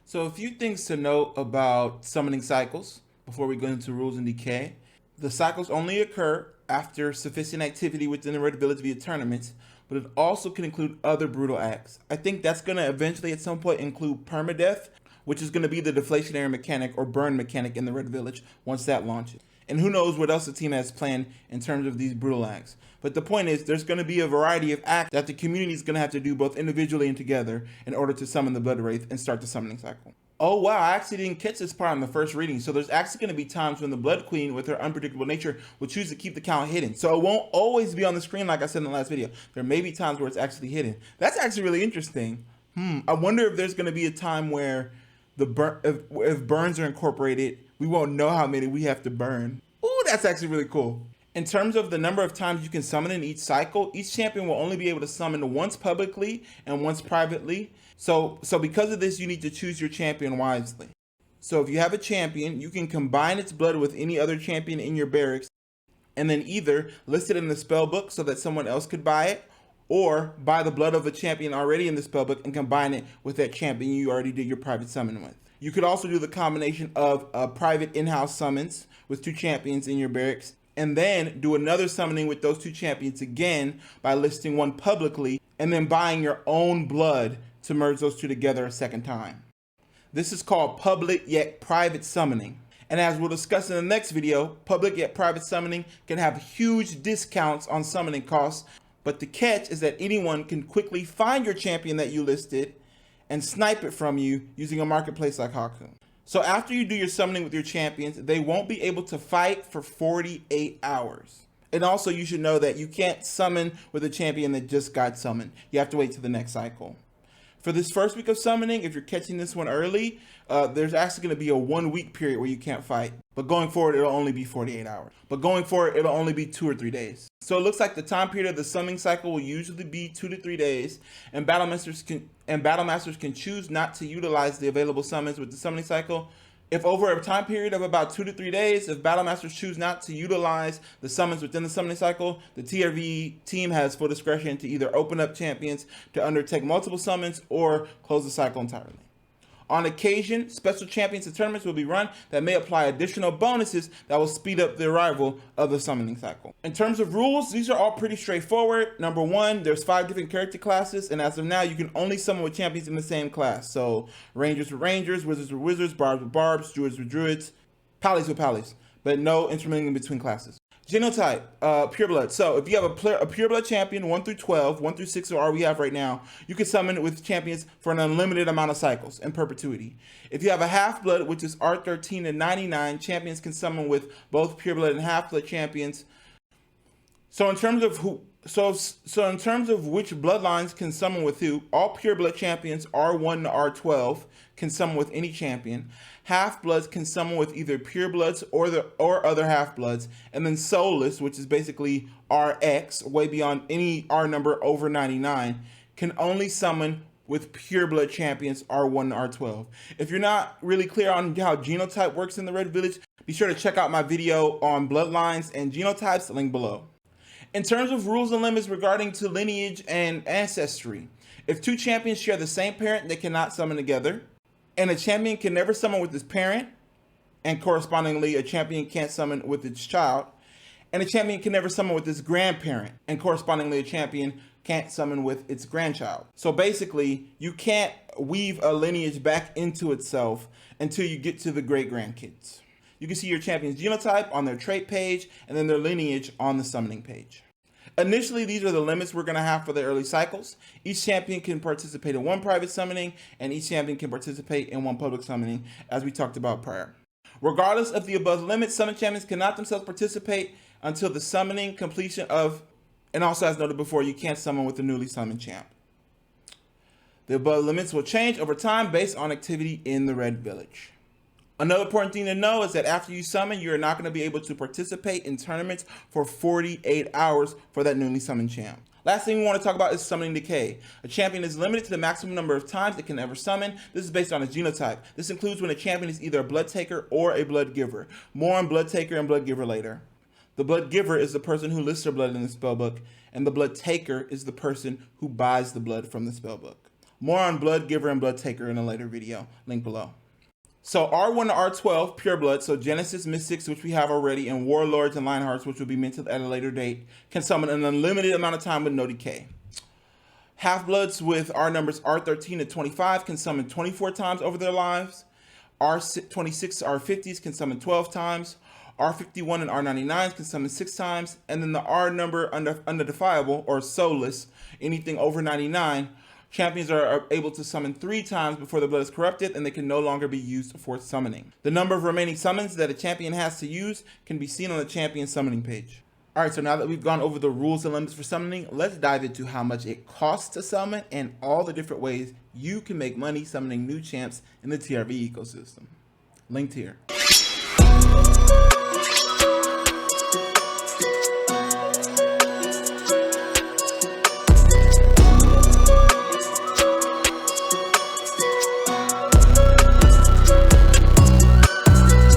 So a few things to note about summoning cycles before we go into rules and decay. The cycles only occur after sufficient activity within the Red Village via tournaments, but it also can include other brutal acts. I think that's going to eventually at some point include permadeath, which is going to be the deflationary mechanic or burn mechanic in the Red Village once that launches. And who knows what else the team has planned in terms of these brutal acts. But the point is, there's going to be a variety of acts that the community is going to have to do both individually and together in order to summon the Blood Wraith and start the summoning cycle. Oh wow, I actually didn't catch this part on the first reading. So there's actually going to be times when the Blood Queen, with her unpredictable nature, will choose to keep the count hidden. So it won't always be on the screen like I said in the last video. There may be times where it's actually hidden. That's actually really interesting. I wonder if there's going to be a time where if burns are incorporated, we won't know how many we have to burn. Ooh, that's actually really cool. In terms of the number of times you can summon in each cycle, each champion will only be able to summon once publicly and once privately. So because of this, you need to choose your champion wisely. So if you have a champion, you can combine its blood with any other champion in your barracks and then either list it in the spell book so that someone else could buy it, or buy the blood of a champion already in the spellbook and combine it with that champion you already did your private summon with. You could also do the combination of private in-house summons with two champions in your barracks, and then do another summoning with those two champions again by listing one publicly, and then buying your own blood to merge those two together a second time. This is called public yet private summoning. And as we'll discuss in the next video, public yet private summoning can have huge discounts on summoning costs. But the catch is that anyone can quickly find your champion that you listed and snipe it from you using a marketplace like Haku. So after you do your summoning with your champions, they won't be able to fight for 48 hours. And also you should know that you can't summon with a champion that just got summoned. You have to wait till the next cycle. For this first week of summoning, if you're catching this one early, there's actually going to be a 1 week period where you can't fight. But going forward, it'll only be 48 hours. But going forward, it'll only be 2 or 3 days. So it looks like the time period of the summoning cycle will usually be 2 to 3 days, and battle masters can choose not to utilize the available summons with the summoning cycle. If over a time period of about 2 to 3 days, if battle masters choose not to utilize the summons within the summoning cycle, the TRV team has full discretion to either open up champions to undertake multiple summons or close the cycle entirely. On occasion, special champions and tournaments will be run that may apply additional bonuses that will speed up the arrival of the summoning cycle. In terms of rules, these are all pretty straightforward. Number one, there's 5 different character classes, and as of now, you can only summon with champions in the same class. So Rangers with Rangers, Wizards with Wizards, Barbs with Barbs, Druids with Druids, Pallies with Pallies, but no intermingling between classes. Genotype, pureblood. So if you have a pureblood champion, 1 through 12, 1 through 6 are all we have right now, you can summon with champions for an unlimited amount of cycles in perpetuity. If you have a half-blood, which is R13 and 99, champions can summon with both pureblood and half-blood champions. So in terms of in terms of which bloodlines can summon with who, all pureblood champions R1 to R12 can summon with any champion. Half-bloods can summon with either purebloods or other half-bloods, and then soulless, which is basically RX, way beyond any R number over 99, can only summon with pureblood champions R1 to R12. If you're not really clear on how genotype works in the Red Village, be sure to check out my video on bloodlines and genotypes, link below. In terms of rules and limits regarding to lineage and ancestry, if 2 champions share the same parent, they cannot summon together. And a champion can never summon with his parent, and correspondingly, a champion can't summon with its child. And a champion can never summon with its grandparent, and correspondingly, a champion can't summon with its grandchild. So basically, you can't weave a lineage back into itself until you get to the great-grandkids. You can see your champion's genotype on their trait page, and then their lineage on the summoning page. Initially, these are the limits we're going to have for the early cycles. Each champion can participate in 1 private summoning, and each champion can participate in 1 public summoning, as we talked about prior. Regardless of the above limits, summon champions cannot themselves participate until the summoning completion of, and also as noted before, you can't summon with the newly summoned champ. The above limits will change over time based on activity in the Red Village. Another important thing to know is that after you summon, you're not going to be able to participate in tournaments for 48 hours for that newly summoned champ. Last thing we want to talk about is summoning decay. A champion is limited to the maximum number of times it can ever summon. This is based on its genotype. This includes when a champion is either a blood taker or a blood giver. More on blood taker and blood giver later. The blood giver is the person who lists their blood in the spellbook, and the blood taker is the person who buys the blood from the spellbook. More on Blood Giver and Blood Taker in a later video, link below. So R1 to R12, Pure Blood, so Genesis, Mystics, which we have already, and Warlords and Lionhearts, which will be minted at a later date, can summon an unlimited amount of time with no decay. Half-Bloods with R numbers R13 to 25 can summon 24 times over their lives. R26 to R50s can summon 12 times. R51 and R99s can summon 6 times. And then the R number undefiable or soulless, anything over 99, champions are able to summon 3 times before the blood is corrupted, and they can no longer be used for summoning. The number of remaining summons that a champion has to use can be seen on the champion summoning page. Alright, so now that we've gone over the rules and limits for summoning, let's dive into how much it costs to summon and all the different ways you can make money summoning new champs in the TRV ecosystem. Linked here.